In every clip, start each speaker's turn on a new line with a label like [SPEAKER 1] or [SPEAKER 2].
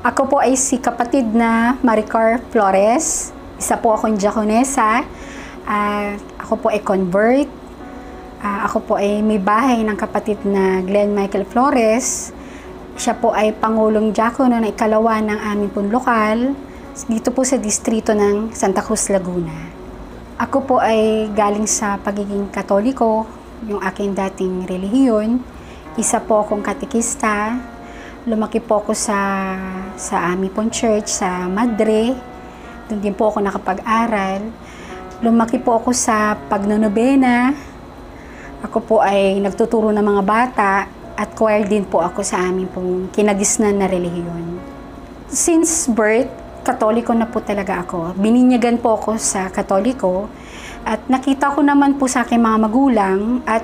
[SPEAKER 1] Ako po ay si kapatid na Maricar Flores. Isa po akong diakonesa. Ako po ay convert. Ako po ay may bahay ng kapatid na Glenn Michael Flores. Siya po ay Pangulong Diakono ng ikalawa ng aming pong lokal dito po sa distrito ng Santa Cruz, Laguna. Ako po ay galing sa pagiging Katoliko, yung aking dating relihiyon. Isa po akong katekista. Lumaki po ako sa aming pong church sa Madre. Doon din po ako nakapag-aral. Lumaki po ako sa pagnonobena. Ako po ay nagtuturo ng mga bata at choir din po ako sa aming pong kinagisnan na relihiyon. Since birth, Katoliko na po talaga ako. Bininyagan po ako sa Katoliko at nakita ko naman po sa aking mga magulang at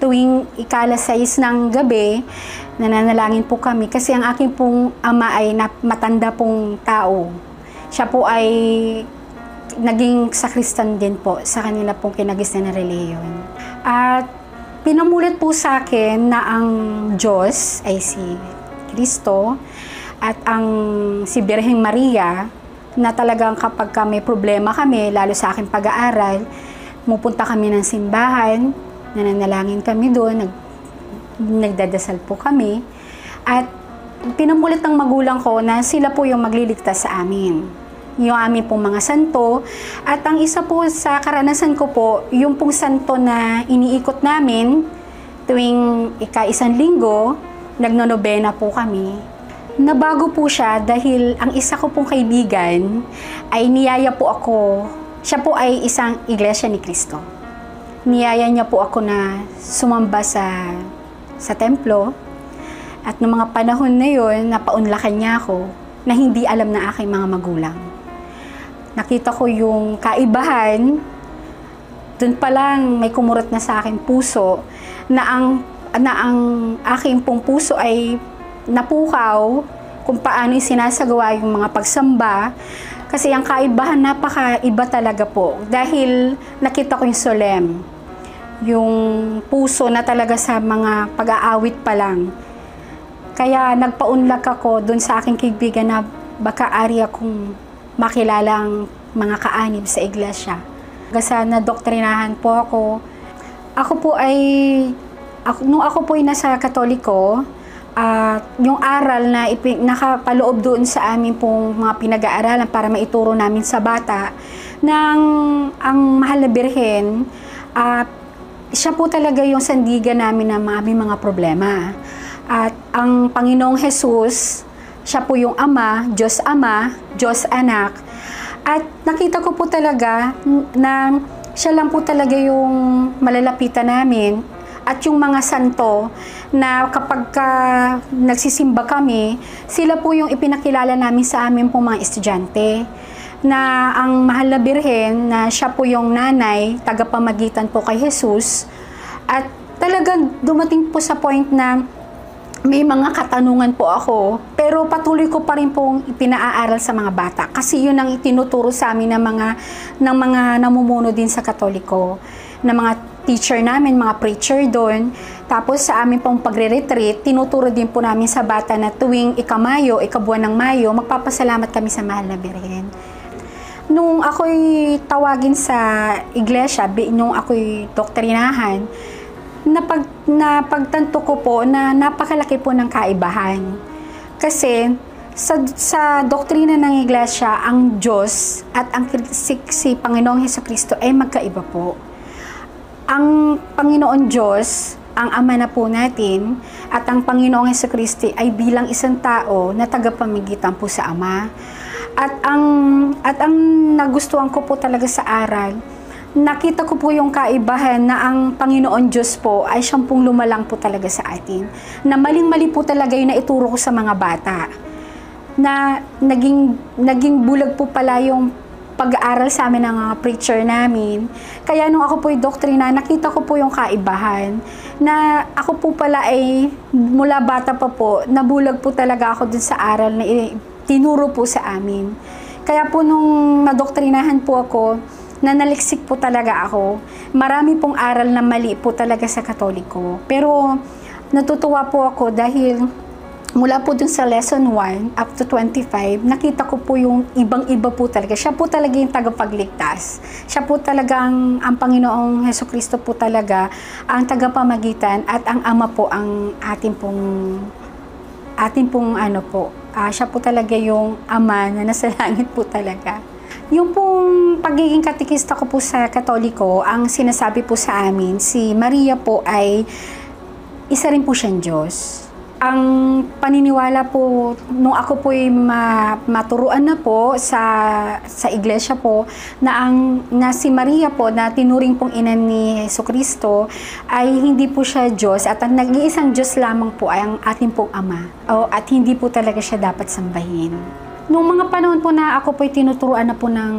[SPEAKER 1] tuwing ika-6 ng gabi, nananalangin po kami kasi ang aking pong ama ay matanda pong tao. Siya po ay naging sakristan din po sa kanila pong kinagisnan na relihiyon. At pinamulat po sa akin na ang Diyos ay si Kristo at ang si Birheng Maria na talagang kapag may problema kami, lalo sa aking pag-aaral, pupunta kami ng simbahan, nananalangin kami doon, nagdadasal po kami. At pinamulat ng magulang ko na sila po yung magliligtas sa amin. Yung amin pong mga santo. At ang isa po sa karanasan ko po, yung pong santo na iniikot namin tuwing ika-1 linggo, nagnonobena po kami. Nabago po siya dahil ang isa ko pong kaibigan ay niyaya po ako. Siya po ay isang Iglesia ni Cristo. Niyaya niya po ako na sumamba sa templo at noong mga panahon na yun, napaunlakan niya ako na hindi alam na aking mga magulang. Nakita ko yung kaibahan, dun pa lang may kumurot na sa aking puso na ang aking pong puso ay napukaw kung paano sinasagawa yung mga pagsamba. Kasi ang kaibahan, napakaiba talaga po. Dahil nakita ko yung solemn. Yung puso na talaga sa mga pag-aawit pa lang. Kaya nagpaunlak ako dun sa aking kaibigan na baka ari akong makilala ang mga kaanib sa iglesia. Kasi nadoktrinahan po ako. Nung ako po ay nasa Katoliko, yung aral na nakapaloob doon sa amin pong mga pinag-aaralan para maituro namin sa bata ang Mahal na Birhen, siya po talaga yung sandigan namin ng aming mga problema. At ang Panginoong Jesus, siya po yung Ama, Diyos Anak. At nakita ko po talaga na siya lang po talaga yung malalapitan namin. At yung mga santo na kapag nagsisimba kami, sila po yung ipinakilala namin sa amin pong mga estudyante. Na ang Mahal na Birhen, na siya po yung nanay, tagapamagitan po kay Jesus. At talagang dumating po sa point na may mga katanungan po ako, pero patuloy ko pa rin pong ipinaaral sa mga bata. Kasi yun ang itinuturo sa amin ng mga namumuno din sa Katoliko, ng mga teacher namin, mga preacher doon. Tapos sa amin pong pagre-retreat, tinuturo din po namin sa bata na tuwing ikabuwan ng Mayo, magpapasalamat kami sa Mahal na Birhen. Nung ako'y tawagin sa iglesia, nung ako'y doktrinahan, napagtanto ko po na napakalaki po ng kaibahan. Kasi sa doktrina ng iglesia, ang Diyos at si Panginoong Hesukristo ay magkaiba po. Ang Panginoon Diyos, ang Ama na po natin, at ang Panginoong Hesukristo ay bilang isang tao na tagapamagitan po sa Ama. At ang nagustuhan ko po talaga sa aral, nakita ko po yung kaibahan na ang Panginoon Diyos po ay siyang pong lumalang po talaga sa atin. Na maling-mali po talaga yung naituro ko sa mga bata. Na naging bulag po pala yung pag-aaral sa amin ng mga preacher namin. Kaya nung ako po yung doktrina, nakita ko po yung kaibahan na ako po pala ay mula bata pa po, nabulag po talaga ako dun sa aral na tinuro po sa amin. Kaya po nung nadoktrinahan po ako, nanaliksik po talaga ako. Marami pong aral na mali po talaga sa Katoliko. Pero natutuwa po ako dahil mula po dun sa lesson 1 up to 25, nakita ko po yung ibang-iba po talaga. Siya po talaga yung tagapagligtas. Siya po talagang ang Panginoong Hesukristo po talaga ang tagapamagitan at ang Ama po ang ating pong siya po talaga yung Ama na nasa langit po talaga. Yung pong pagiging katikista ko po sa Katoliko, ang sinasabi po sa amin, si Maria po ay isa rin po siyang Diyos. Ang paniniwala po, nung ako po ay maturuan na po sa iglesia po, na si Maria po, na tinuring pong ina ni Hesukristo, ay hindi po siya Diyos, at ang nag-iisang Diyos lamang po ay ang ating pong Ama. At hindi po talaga siya dapat sambahin. Nung mga panahon po na ako po ay tinuturuan na po ng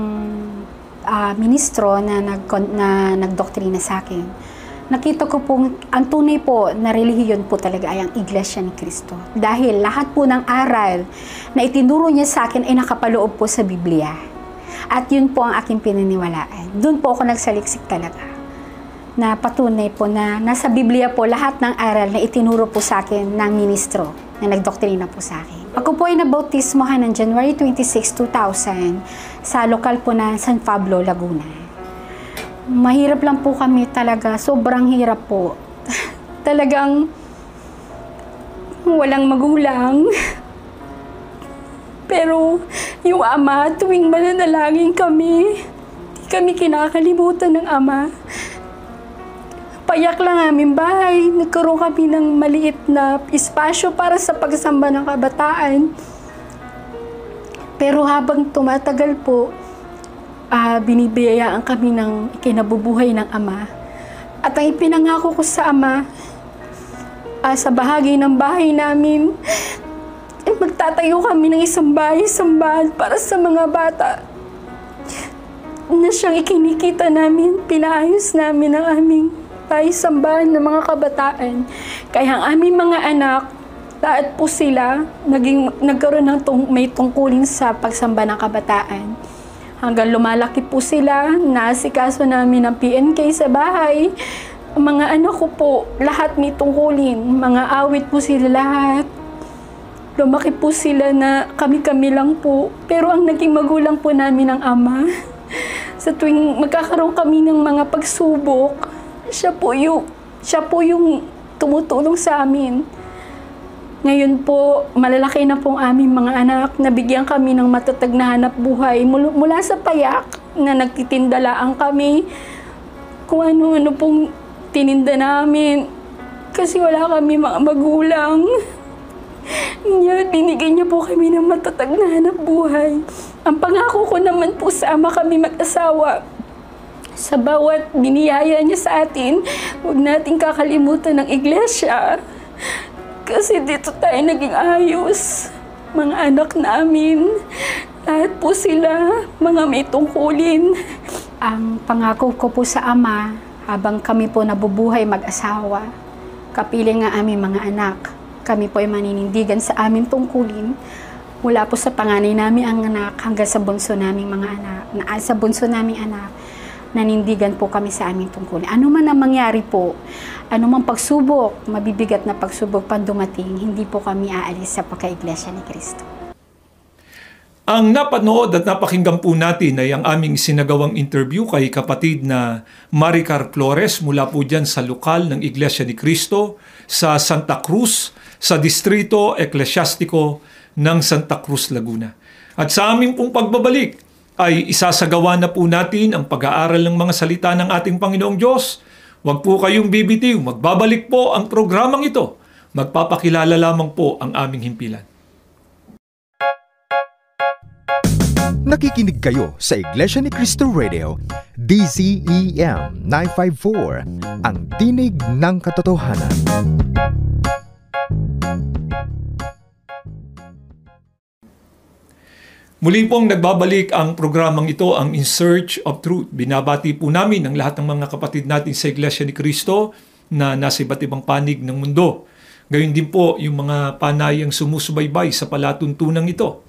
[SPEAKER 1] ministro na nagdoktrina sa akin, nakita ko pong ang tunay po na relihiyon po talaga ay ang Iglesia ni Cristo. Dahil lahat po ng aral na itinuro niya sa akin ay nakapaloob po sa Biblia. At yun po ang aking pinaniwalaan. Doon po ako nagsaliksik talaga. Na patunay po na nasa Biblia po lahat ng aral na itinuro po sa akin ng ministro na nagdoktrina po sa akin. Ako po ay nabautismohan ng January 26, 2000 sa lokal po na San Pablo, Laguna. Mahirap lang po kami talaga, sobrang hirap po. Talagang walang magulang. Pero yung Ama, tuwing mananalangin kami, di kami kinakalimutan ng Ama. Payak lang aming bahay, nagkaroon kami ng maliit na espasyo para sa pagsamba ng kabataan. Pero habang tumatagal po, binibiyayaan kami ng kinabubuhay ng Ama. At ang ipinangako ko sa Ama, sa bahagi ng bahay namin, magtatayo kami ng isang bahay-sambahan para sa mga bata na siyang ikinikita namin, pinaayos namin ang aming bahay-sambahan ng mga kabataan. Kaya ang aming mga anak, lahat po sila, nagkaroon ng may tungkulin sa pagsamba ng kabataan. Hanggang lumalaki po sila, naasikaso namin ang PNK sa bahay. Ang mga anak ko po, lahat may tungkulin. Mga awit po sila lahat. Lumaki po sila na kami-kami lang po. Pero ang naging magulang po namin ang Ama. Sa tuwing magkakaroon kami ng mga pagsubok, siya po yung tumutulong sa amin. Ngayon po, malalaki na pong aming mga anak. Nabigyan kami ng matatag na hanap buhay mula sa payak na nagtitindalaan kami. Kung ano-ano pong tininda namin. Kasi wala kami mga magulang. Binigyan niya po kami ng matatag na hanap buhay. Ang pangako ko naman po sa Ama kami mag-asawa. Sa bawat biniyaya niya sa atin, huwag nating kakalimutan ng iglesia. Kasi dito tayo naging ayos. Mga anak namin, lahat po sila, mga may tungkulin. Ang pangako ko po sa Ama, habang kami po nabubuhay mag-asawa, kapiling nga aming mga anak, kami po ay maninindigan sa aming tungkulin. Mula po sa panganay namin ang anak hanggang sa bunso naming mga anak, sa bunso naming anak, nanindigan po kami sa aming tungkulin. Ano man ang mangyari po, ano man pagsubok, mabibigat na pagsubok pang dumating, hindi po kami aalis sa pagka-Iglesia ni Cristo.
[SPEAKER 2] Ang napanood at napakinggan po natin ay ang aming sinagawang interview kay kapatid na Maricar Flores mula po dyan sa lokal ng Iglesia ni Cristo sa Santa Cruz, sa Distrito Eclesiastico ng Santa Cruz, Laguna. At sa aming pong pagbabalik, ay isasagawa na po natin ang pag-aaral ng mga salita ng ating Panginoong Diyos. Huwag po kayong bibitiw, magbabalik po ang programang ito. Magpapakilala lamang po ang aming himpilan.
[SPEAKER 3] Nakikinig kayo sa Iglesia ni Cristo Radio, DZEM 954, ang tinig ng katotohanan.
[SPEAKER 2] Muli pong nagbabalik ang programang ito, ang In Search of Truth. Binabati po namin ang lahat ng mga kapatid natin sa Iglesia ni Cristo na nasa iba't ibang panig ng mundo. Gayon din po yung mga panayang sumusubaybay sa palatuntunan ito.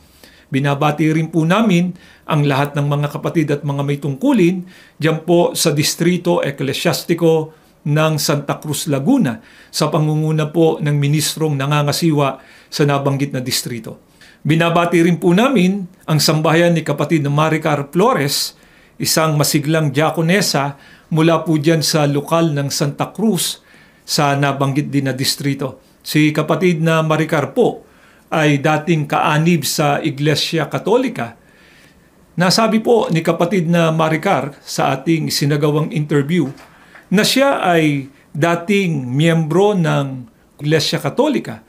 [SPEAKER 2] Binabati rin po namin ang lahat ng mga kapatid at mga may tungkulin diyan po sa Distrito Eclesiastico ng Santa Cruz, Laguna sa pangunguna po ng ministrong nangangasiwa sa nabanggit na distrito. Binabati rin po namin ang sambahayan ni kapatid na Maricar Flores, isang masiglang diakonesa mula po dyan sa lokal ng Santa Cruz sa nabanggit din na distrito. Si kapatid na Maricar po ay dating kaanib sa Iglesia Katolika. Nasabi po ni kapatid na Maricar sa ating sinagawang interview na siya ay dating miyembro ng Iglesia Katolika.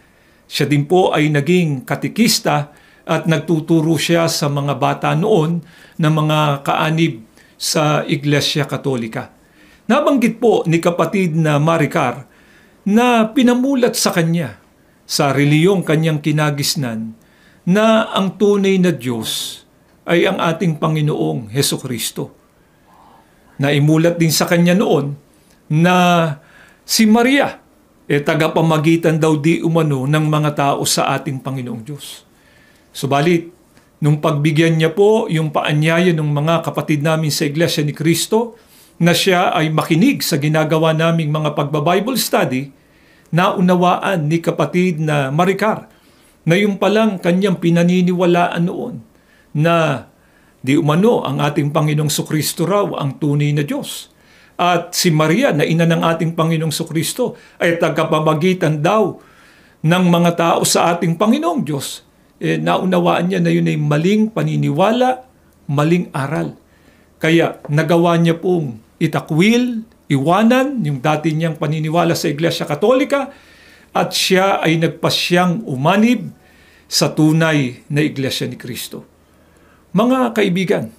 [SPEAKER 2] Siya din po ay naging katikista at nagtuturo siya sa mga bata noon na mga kaanib sa Iglesia Katolika. Nabanggit po ni kapatid na Maricar na pinamulat sa kanya sa reliyong kanyang kinagisnan na ang tunay na Diyos ay ang ating Panginoong Hesukristo. Naimulat din sa kanya noon na si Maria tagapamagitan daw di umano ng mga tao sa ating Panginoong Diyos. Subalit, nung pagbigyan niya po yung paanyaya ng mga kapatid namin sa Iglesia ni Cristo na siya ay makinig sa ginagawa naming mga pagba-Bible study, naunawaan ni kapatid na Maricar na yung palang kanyang pinaniniwalaan noon na di umano ang ating Panginoong Sukristo raw ang tunay na Diyos. At si Maria na ina ng ating Panginoong Sukristo ay tagapamagitan daw ng mga tao sa ating Panginoong Diyos. Naunawaan niya na yun ay maling paniniwala, maling aral. Kaya nagawa niya pong itakwil, iwanan yung dati niyang paniniwala sa Iglesia Katolika at siya ay nagpasyang umanib sa tunay na Iglesia ni Cristo. Mga kaibigan,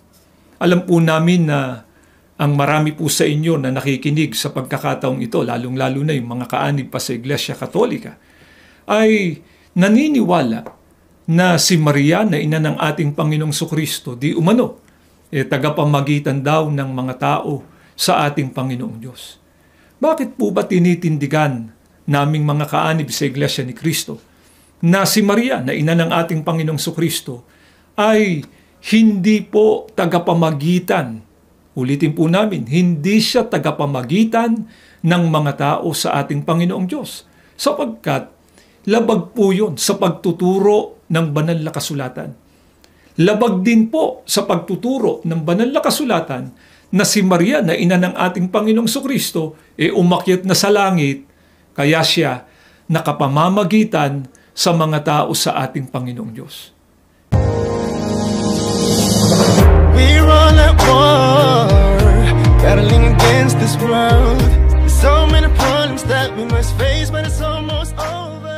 [SPEAKER 2] alam po namin na ang marami po sa inyo na nakikinig sa pagkakataong ito, lalong-lalo na yung mga kaanib pa sa Iglesia Katolika, ay naniniwala na si Maria na ina ng ating Panginoong Sukristo di umano, tagapamagitan daw ng mga tao sa ating Panginoong Diyos. Bakit po ba tinitindigan naming mga kaanib sa Iglesia ni Cristo na si Maria na ina ng ating Panginoong Sukristo ay hindi po tagapamagitan? Ulitin po namin, hindi siya tagapamagitan ng mga tao sa ating Panginoong Diyos. Sapagkat labag po yun sa pagtuturo ng banal na kasulatan. Labag din po sa pagtuturo ng banal na kasulatan na si Maria na ina ng ating Panginoong Sukristo umakyat na sa langit, kaya siya nakapamamagitan sa mga tao sa ating Panginoong Diyos.
[SPEAKER 4] We're all at war, battling against this world. There's so many problems that we must face, but it's almost over.